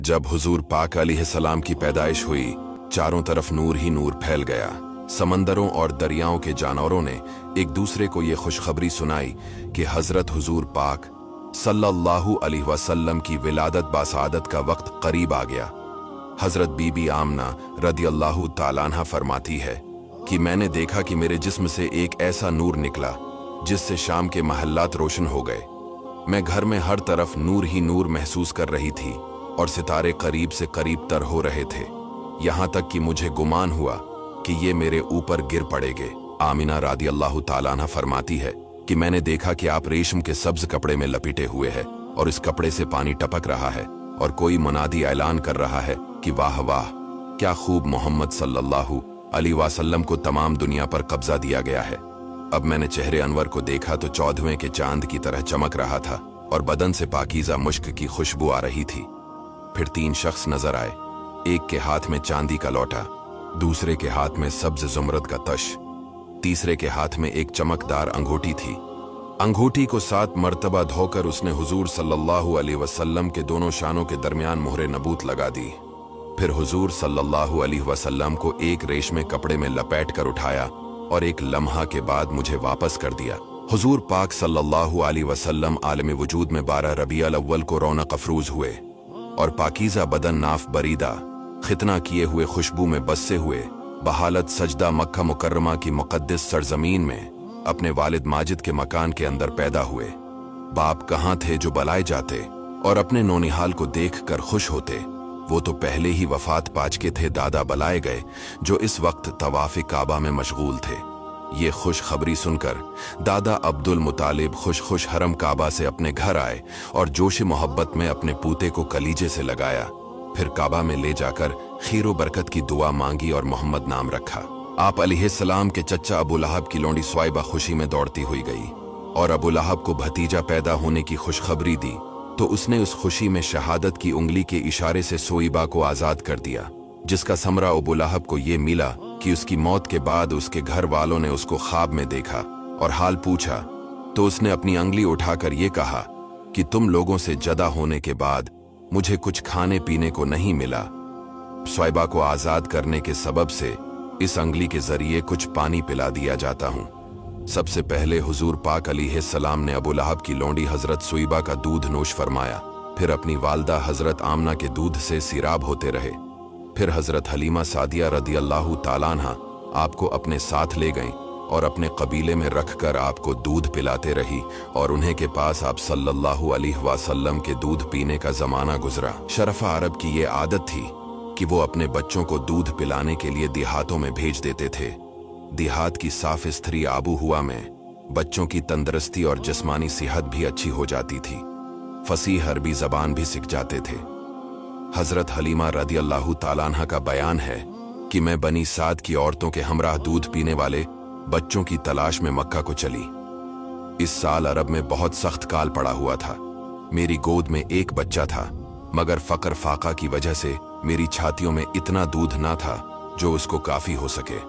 जब हुजूर पाक अलैहिस्सलाम की पैदाइश हुई, चारों तरफ नूर ही नूर फैल गया। समंदरों और दरियाओं के जानवरों ने एक दूसरे को ये खुशखबरी सुनाई कि हजरत हुजूर पाक सल्लल्लाहु अलैहि वसल्लम की विलादत बासादत का वक्त करीब आ गया। हजरत बीबी आमना रदियल्लाहु ताला अन्हा फरमाती है कि मैंने देखा कि मेरे जिस्म से एक ऐसा नूर निकला जिससे शाम के महल्लात रोशन हो गए। मैं घर में हर तरफ नूर ही नूर महसूस कर रही थी और सितारे करीब से करीब तर हो रहे थे, यहाँ तक कि मुझे गुमान हुआ कि ये मेरे ऊपर गिर पड़ेंगे। आमिना रदियल्लाहु ताला अन्हा फरमाती है कि मैंने देखा कि आप रेशम के सब्ज कपड़े में लपेटे हुए हैं और इस कपड़े से पानी टपक रहा है और कोई मुनादी ऐलान कर रहा है कि वाह वाह, क्या खूब मोहम्मद सल्लल्लाहु अलैहि वसल्लम को तमाम दुनिया पर कब्जा दिया गया है। अब मैंने चेहरे अनवर को देखा तो 14वें के चांद की तरह चमक रहा था और बदन से पाकीज़ा मुश्क की खुशबू आ रही थी। फिर 3 शख्स नजर आए, एक के हाथ में चांदी का लोटा, दूसरे के हाथ में सब्ज जुमरद का तश, तीसरे के हाथ में एक चमकदार अंगूठी थी। अंगूठी को 7 मर्तबा धोकर उसने हुजूर सल्लल्लाहु अलैहि वसल्लम के दोनों शानों के दरमियान मोहरे नबूत लगा दी। फिर हुजूर सल्लल्लाहु अलैहि वसल्लम को एक रेशमे कपड़े में लपेट कर उठाया और एक लम्हा के बाद मुझे वापस कर दिया। हुजूर पाक सल्लल्लाहु अलैहि वसल्लम आलम वजूद में 12 रबीउल अव्वल को रौनक अफरूज हुए और पाकीज़ा बदन नाफ बरीदा खितना किए हुए खुशबू में बसे हुए बहालत सजदा मक्का मुकर्रमा की मुक़द्दस सरजमीन में अपने वालिद माजिद के मकान के अंदर पैदा हुए। बाप कहाँ थे जो बलाए जाते और अपने नौनिहाल को देखकर खुश होते, वो तो पहले ही वफात पा चुके थे। दादा बलाए गए जो इस वक्त तवाफ़ काबा में मशगूल थे। ये खुश खबरी सुनकर दादा अब्दुल मुतालिब खुश खुश हरम काबा से अपने घर आए और जोश मोहब्बत में अपने पूते को कलीजे से लगाया। फिर काबा में ले जाकर खीरो बरकत की दुआ मांगी और मोहम्मद नाम रखा। आप अलैहिस्सलाम के चचा अबू लहब की लोंडी स्वाइबा खुशी में दौड़ती हुई गई और अबू लहब को भतीजा पैदा होने की खुशखबरी दी तो उसने उस खुशी में शहादत की उंगली के इशारे से सोइबा को आजाद कर दिया, जिसका समरा अबू लहब को ये मिला कि उसकी मौत के बाद उसके घर वालों ने उसको ख्वाब में देखा और हाल पूछा तो उसने अपनी अंगली उठाकर ये कहा कि तुम लोगों से जदा होने के बाद मुझे कुछ खाने पीने को नहीं मिला। स्वाइबा को आजाद करने के सबब से इस अंगली के जरिए कुछ पानी पिला दिया जाता हूँ। सबसे पहले हुजूर पाक अलैहिस्सलाम ने अबू लहब की लोंडी हजरत सुइबा का दूध नोश फरमाया, फिर अपनी वालदा हजरत आमना के दूध से सिराब होते रहे। फिर हजरत हलीमा सादिया रदियल्लाहु ताला अन्हा आपको अपने साथ ले गईं और अपने कबीले में रखकर आपको दूध पिलाते रही और उन्हें के पास आप सल्लल्लाहु अलैहि वसल्लम के दूध पीने का जमाना गुजरा। शरफा अरब की ये आदत थी कि वो अपने बच्चों को दूध पिलाने के लिए देहातों में भेज देते थे। देहात की साफ सुथरी आबू हुआ में बच्चों की तंदुरुस्ती और जिस्मानी सेहत भी अच्छी हो जाती थी, फसीह अरबी जबान भी सीख जाते थे। हजरत हलीमा रदियल्लाहु ताला अन्हा का बयान है कि मैं बनी साद की औरतों के हमराह दूध पीने वाले बच्चों की तलाश में मक्का को चली। इस साल अरब में बहुत सख्त काल पड़ा हुआ था। मेरी गोद में एक बच्चा था, मगर फकर फाका की वजह से मेरी छातियों में इतना दूध ना था जो उसको काफी हो सके।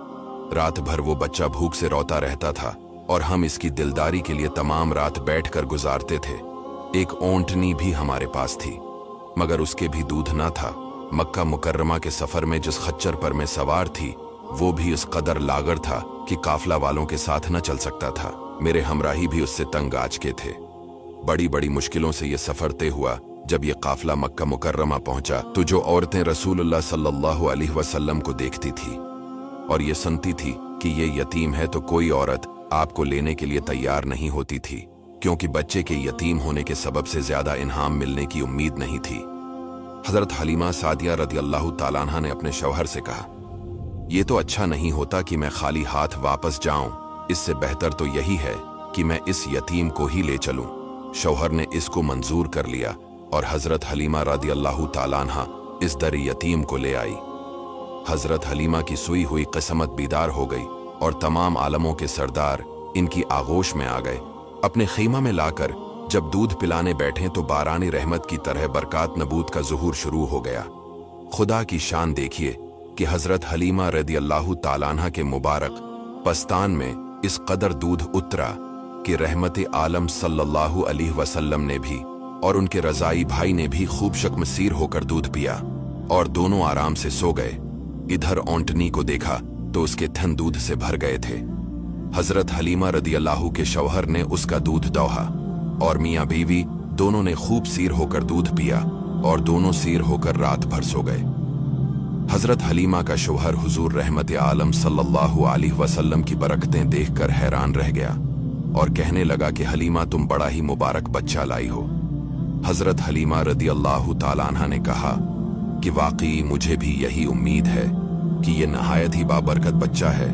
रात भर वो बच्चा भूख से रोता रहता था और हम इसकी दिलदारी के लिए तमाम रात बैठकर गुजारते थे। एक ओंटनी भी हमारे पास थी, मगर उसके भी दूध ना था। मक्का मुकर्रमा के सफर में जिस खच्चर पर मैं सवार थी वो भी उस कदर लागर था कि काफला वालों के साथ न चल सकता था। मेरे हमराही भी उससे तंग आ चुके थे। बड़ी बड़ी मुश्किलों से ये सफर तय हुआ। जब ये काफला मक्का मुकर्रमा पहुंचा तो जो औरतें रसूलुल्लाह सल्लल्लाहु अलैहि वसल्लम को देखती थी और ये सुनती थी कि ये यतीम है तो कोई औरत आपको लेने के लिए तैयार नहीं होती थी, क्योंकि बच्चे के यतीम होने के सबब से ज्यादा इनाम मिलने की उम्मीद नहीं थी। हजरत हलीमा सादिया रदियल्लाहु ताला अन्हा ने अपने शौहर से कहा, ये तो अच्छा नहीं होता कि मैं खाली हाथ वापस जाऊं, इससे बेहतर तो यही है कि मैं इस यतीम को ही ले चलूं। शौहर ने इसको मंजूर कर लिया और हजरत हलीमा रदियल्लाहु ताला अन्हा इस दर यतीम को ले आई। हजरत हलीमा की सुई हुई किस्मत बीदार हो गई और तमाम आलमों के सरदार इनकी आगोश में आ गए। अपने खीमा में लाकर जब दूध पिलाने बैठे तो बारानी रहमत की तरह बरकात नबूत का ज़ुहूर शुरू हो गया। खुदा की शान देखिए कि हजरत हलीमा रदियल्लाहु ताला अन्हा के मुबारक पस्तान में इस कदर दूध उतरा कि रहमत आलम सल्लल्लाहु अलैहि वसल्लम ने भी और उनके रजाई भाई ने भी खूब शक्मसीर होकर दूध पिया और दोनों आराम से सो गए। इधर ओंटनी को देखा तो उसके थन दूध से भर गए थे। हजरत हलीमा रदी अल्लाह के शौहर ने उसका दूध दोहा और मियाँ बीवी दोनों ने खूब सीर होकर दूध पिया और दोनों सीर होकर रात भर सो गए। हजरत हलीमा का शौहर हुजूर रहमत आलम सल्लल्लाहु अलैहि वसल्लम की बरकतें देखकर हैरान रह गया और कहने लगा कि हलीमा तुम बड़ा ही मुबारक बच्चा लाई हो। हजरत हलीमा रदी अल्लाह ताला अन्हा ने कहा कि वाकई मुझे भी यही उम्मीद है कि ये नहायत ही बाबरकत बच्चा है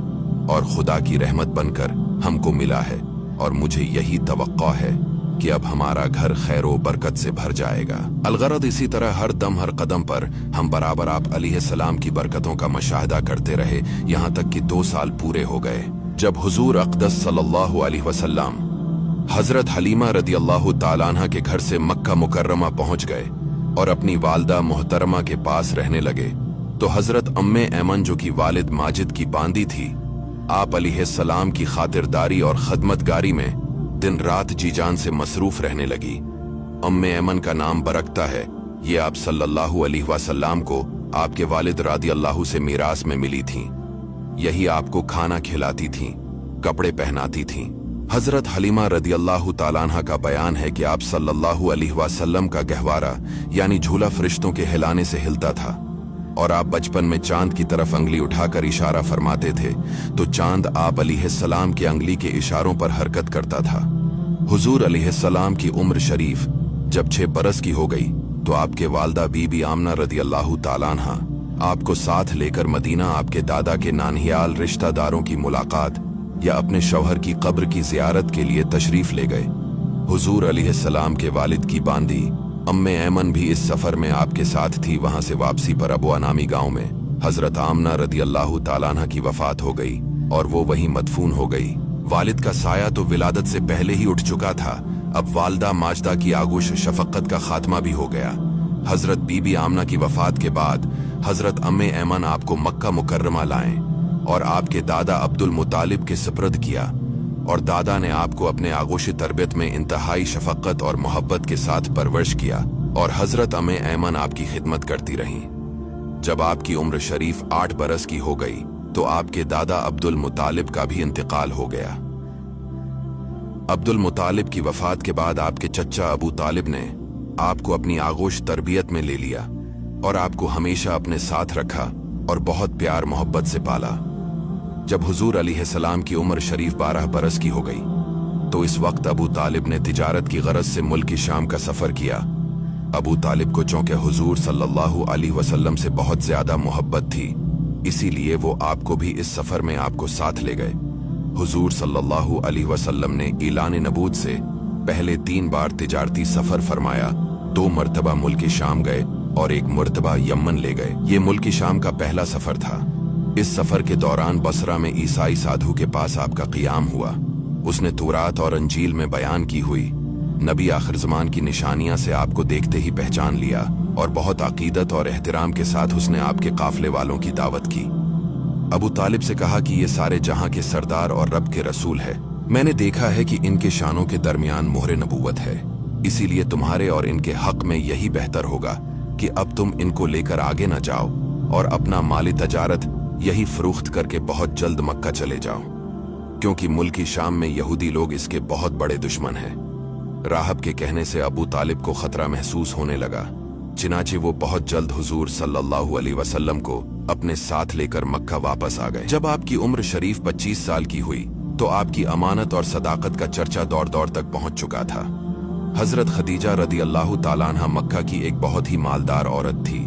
और खुदा की रहमत बनकर हमको मिला है, और मुझे यही तवक्को है कि अब हमारा घर खैरो बरकत से भर जाएगा। अलगरद इसी तरह हर दम हर कदम पर हम बराबर आप अलैहिस्सलाम की बरकतों का मुशाहदा करते रहे, यहाँ तक कि 2 साल पूरे हो गए जब हुजूर अक़दस सल्लल्लाहु अलैहि वसल्लम हजरत हलीमा रदी अल्लाह ताला अन्हा के घर से मक्का मुकर्रमा पहुंच गए और अपनी वालदा मोहतरमा के पास रहने लगे, तो हजरत अम्मे ऐमन जो कि वालिद माजिद की बांदी थी, आप अलैहिस्सलाम की खातिरदारी और खदमतगारी में दिन रात जी जान से मसरूफ रहने लगी। अम्मे ऐमन का नाम बरकता है। ये आप सल्लल्लाहु अलैहि वसल्लम को आपके वालिद रादी अल्लाह से मीरास में मिली थीं। यही आपको खाना खिलाती थीं, कपड़े पहनाती थीं। हजरत हलीमा रदी अल्लाह ताला अन्हा का बयान है कि आप सल्लल्लाहु अलैहि वसल्लम का गहवारा यानी झूला फरिश्तों के हिलाने से हिलता था, और आप बचपन में चांद की तरफ अंगली उठाकर इशारा फरमाते थे तो चांद आप अलैहिस्सलाम की अंगली के इशारों पर हरकत करता था। हुजूर अलैहिस्सलाम की उम्र शरीफ जब 6 बरस की हो गई तो आपके वालदा बीबी आमना रदी अल्लाह ताला अन्हा आपको साथ लेकर मदीना आपके दादा के नानहियाल रिश्तेदारों की मुलाकात या अपने शौहर की कब्र की जियारत के लिए तशरीफ ले गए। हुजूर अलैहिस्सलाम के वालिद की बांदी अम्मे ऐमन भी इस सफर में आपके साथ थी। वहां से वापसी पर अबुआ नामी गांव में हजरत आमना रदी अल्लाह ताला अन्हा की वफात हो गई और वो वहीं मदफून हो गई। वालिद का साया तो विलादत से पहले ही उठ चुका था, अब वालदा माजदा की आगोश शफकत का खात्मा भी हो गया। हजरत बीबी आमना की वफात के बाद हजरत अम्मे ऐमन आपको मक्का मुकर्रमा लाएं और आपके दादा अब्दुल मुतालिब के सुपुर्द किया, और दादा ने आपको अपने आगोश तरबियत में इंतहाई शफकत और मोहब्बत के साथ परवरिश किया, और हजरत अम्मे ऐमन आपकी खिदमत करती रहीं। जब आपकी उम्र शरीफ 8 बरस की हो गई तो आपके दादा अब्दुल मुतालिब का भी इंतकाल हो गया। अब्दुल मुतालिब की वफात के बाद आपके चचा अबू तालिब ने आपको अपनी आगोश तरबियत में ले लिया और आपको हमेशा अपने साथ रखा और बहुत प्यार मोहब्बत से पाला। जब हुजूर अलैहिस्सलाम की उम्र शरीफ 12 बरस की हो गई तो इस वक्त अबू तालिब ने तिजारत की गरज से मुल्क शाम का सफर किया। अबू तालिब को चूंकि हुजूर सल्लल्लाहु अलैहि वसल्लम से बहुत ज्यादा मोहब्बत थी, इसीलिए वो आपको भी इस सफर में आपको साथ ले गए। हुजूर सल्लल्लाहु अलैहि वसल्लम ने ऐलान नबूत से पहले 3 बार तिजारती सफर फरमाया। 2 मरतबा मुल्क शाम गए और 1 मरतबा यमन ले गए। ये मुल्क शाम का पहला सफर था। इस सफर के दौरान बसरा में ईसाई साधु के पास आपका क़ियाम हुआ। उसने तौरात और अंजील में बयान की हुई नबी आखिर ज़मान की निशानियां से आपको देखते ही पहचान लिया, और बहुत अकीदत और एहतराम के साथ उसने आपके काफले वालों की दावत की। अबू तालिब से कहा कि ये सारे जहां के सरदार और रब के रसूल है। मैंने देखा है कि इनके शानों के दरमियान मोहरे नबूवत है, इसीलिए तुम्हारे और इनके हक में यही बेहतर होगा कि अब तुम इनको लेकर आगे न जाओ और अपना माली तजारत यही फरोख्त करके बहुत जल्द मक्का चले जाओ, क्योंकि मुल्की शाम में यहूदी लोग इसके बहुत बड़े दुश्मन हैं। राहब के कहने से अबू तालिब को खतरा महसूस होने लगा, चिनाचे वो बहुत जल्द हुजूर सल्लल्लाहु अलैहि वसल्लम को अपने साथ लेकर मक्का वापस आ गए। जब आपकी उम्र शरीफ 25 साल की हुई तो आपकी अमानत और सदाकत का चर्चा दौर दौर तक पहुंच चुका था। हजरत खदीजा रदी अल्लाह ताला अन्हा मक्का की एक बहुत ही मालदार औरत थी।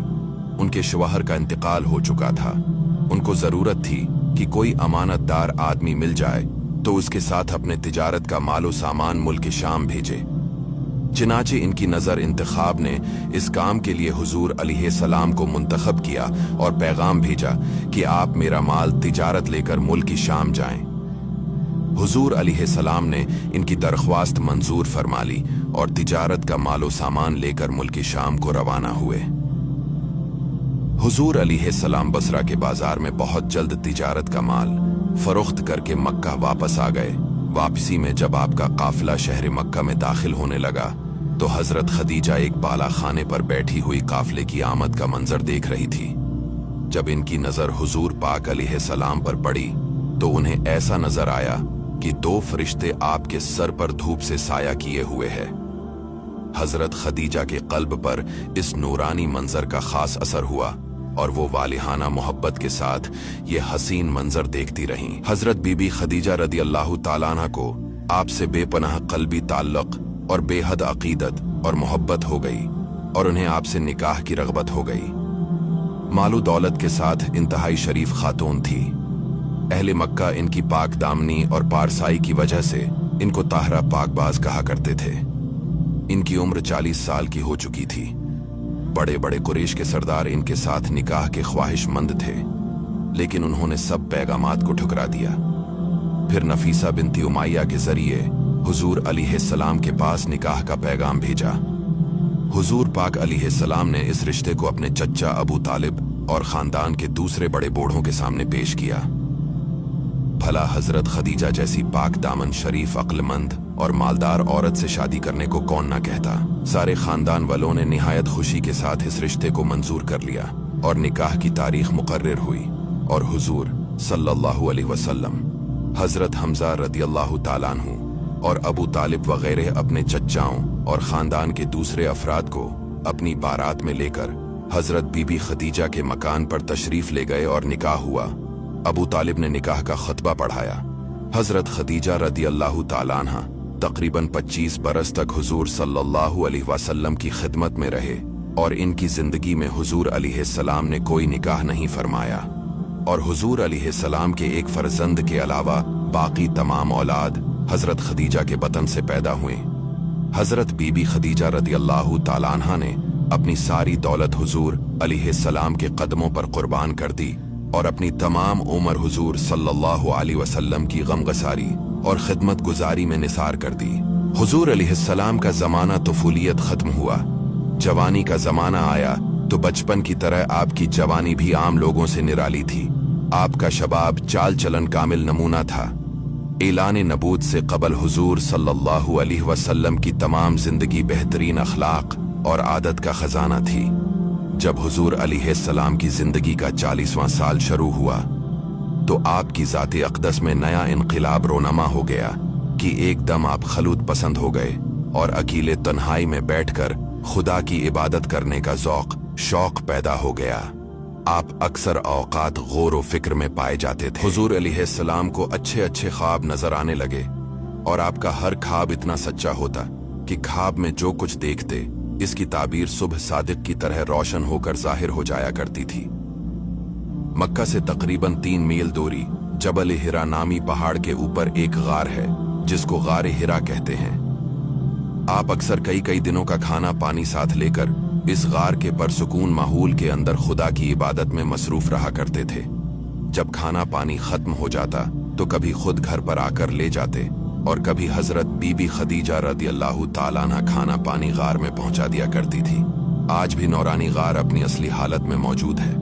उनके शौहर का इंतकाल हो चुका था। उनको जरूरत थी कि कोई अमानतदार आदमी मिल जाए तो उसके साथ अपने तिजारत का मालो सामान मुल्क शाम भेजे। चिनाचे इनकी नजर इंतखाब ने इस काम के लिए हुजूर अलैहिस्सलाम को मुंतखब किया और पैगाम भेजा कि आप मेरा माल तिजारत लेकर मुल्क शाम जाएं। हुजूर अलैहिस्सलाम ने इनकी दरख्वास्त मंजूर फरमा ली और तिजारत का मालो सामान लेकर मुल्क शाम को रवाना हुए। हुजूर अलैहिस्सलाम बसरा के बाजार में बहुत जल्द तिजारत का माल फरोख्त करके मक्का वापस आ गए। वापसी में जब आपका काफिला शहर मक्का में दाखिल होने लगा तो हजरत खदीजा एक बाला खाने पर बैठी हुई काफले की आमद का मंजर देख रही थी। जब इनकी नजर हुजूर पाक अलैहिस्सलाम पर पड़ी तो उन्हें ऐसा नजर आया कि दो फरिश्ते आपके सर पर धूप से साया किए हुए हैं। हजरत खदीजा के कल्ब पर इस नूरानी मंजर का खास असर हुआ और वो वालिहाना मोहब्बत के साथ ये हसीन मंजर देखती रहीं। हजरत बीबी खदीजा रदी अल्लाह ताला अन्हा को आपसे बेपनाह कल्बी ताल्लुक और बेहद अकीदत और मोहब्बत हो गई और उन्हें आपसे निकाह की रगबत हो गई। मालू दौलत के साथ इंतहाई शरीफ खातून थी। अहले मक्का इनकी पाक दामनी और पारसाई की वजह से इनको ताहरा पाकबाज कहा करते थे। इनकी उम्र 40 साल की हो चुकी थी। बड़े बड़े कुरैश के सरदार इनके साथ निकाह के ख्वाहिशमंद थे, लेकिन उन्होंने सब पैगामात को ठुकरा दिया। फिर नफीसा बिनती उमैया के जरिए हुजूर अलैहिस्सलाम के पास निकाह का पैगाम भेजा। हुजूर पाक अलैहिस्सलाम ने इस रिश्ते को अपने चच्चा अबू तालिब और खानदान के दूसरे बड़े बूढ़ों के सामने पेश किया। भला हजरत खदीजा जैसी पाक दामन शरीफ अक्लमंद और मालदार औरत से शादी करने को कौन ना कहता। सारे खानदान वालों ने निहायत खुशी के साथ इस रिश्ते को मंजूर कर लिया और निकाह की तारीख मुकर्रर हुई और हुजूर सल्लल्लाहु अलैहि वसल्लम, हजरत हमजा रदियल्लाहु ताला अन्हु और अबू तालिब वगैरह अपने चच्चाओं और खानदान के दूसरे अफराद को अपनी बारात में लेकर हजरत बीबी खदीजा के मकान पर तशरीफ ले गए और निकाह हुआ। अबू तालिब ने निकाह का खतबा पढ़ाया। हजरत खदीजा रदियल्लाहु ताला अन्हा तकरीबन 25 बरस तक हुजूर सल्लल्लाहु अलैहि वसल्लम की खिदमत में रहे और इनकी जिंदगी में हुजूर अलैहिस्सलाम ने कोई निकाह नहीं फरमाया और हुजूर अलैहिस्सलाम के एक फर्जंद के अलावा बाकी तमाम औलाद हजरत खदीजा के बतन से पैदा हुए। हजरत बीबी खदीजा रदियल्लाहु ताला अन्हा ने अपनी सारी दौलत हुजूर अलैहिस्सलाम के कदमों पर कुर्बान कर दी और अपनी तमाम उम्र हुजूर सल्लल्लाहु अलैहि वसल्लम की गमगसारी और खिदमत गुजारी में निसार कर दी। हुजूर अलैहिस्सलाम का जमाना तुफूलियत खत्म हुआ, जवानी का जमाना आया तो बचपन की तरह आपकी जवानी भी आम लोगों से निराली थी। आपका शबाब चाल चलन कामिल नमूना था। ऐलान नबूत से कबल हुजूर सल्लल्लाहु अलैहि वसल्लम की तमाम जिंदगी बेहतरीन अखलाक और आदत का खजाना थी। जब हुजूर अलैहिस्सलाम की जिंदगी का 40वां साल शुरू हुआ तो आपकी ज़ाते अक़दस में नया इनक़िलाब रोनमा हो गया कि एकदम आप खलूत पसंद हो गए और अकेले तन्हाई में बैठकर खुदा की इबादत करने का शौक पैदा हो गया। आप अक्सर औकात गौर व फिक्र में पाए जाते थे। हुजूर अलैहिस्सलाम को अच्छे अच्छे ख्वाब नजर आने लगे और आपका हर ख्वाब इतना सच्चा होता कि ख्वाब में जो कुछ देखते इसकी ताबीर सुबह सादिक की तरह रोशन होकर जाहिर हो जाया करती थी। मक्का से तकरीबन 3 मील दूरी जबल हिरा नामी पहाड़ के ऊपर एक गार है जिसको गार हिरा कहते हैं। आप अक्सर कई दिनों का खाना पानी साथ लेकर इस गार के परसुकून माहौल के अंदर खुदा की इबादत में मसरूफ रहा करते थे। जब खाना पानी खत्म हो जाता तो कभी खुद घर पर आकर ले जाते और कभी हजरत बीबी खदीजा रदियल्लाहु ताला अन्हा खाना पानी गार में पहुंचा दिया करती थी। आज भी नौरानी गार अपनी असली हालत में मौजूद है।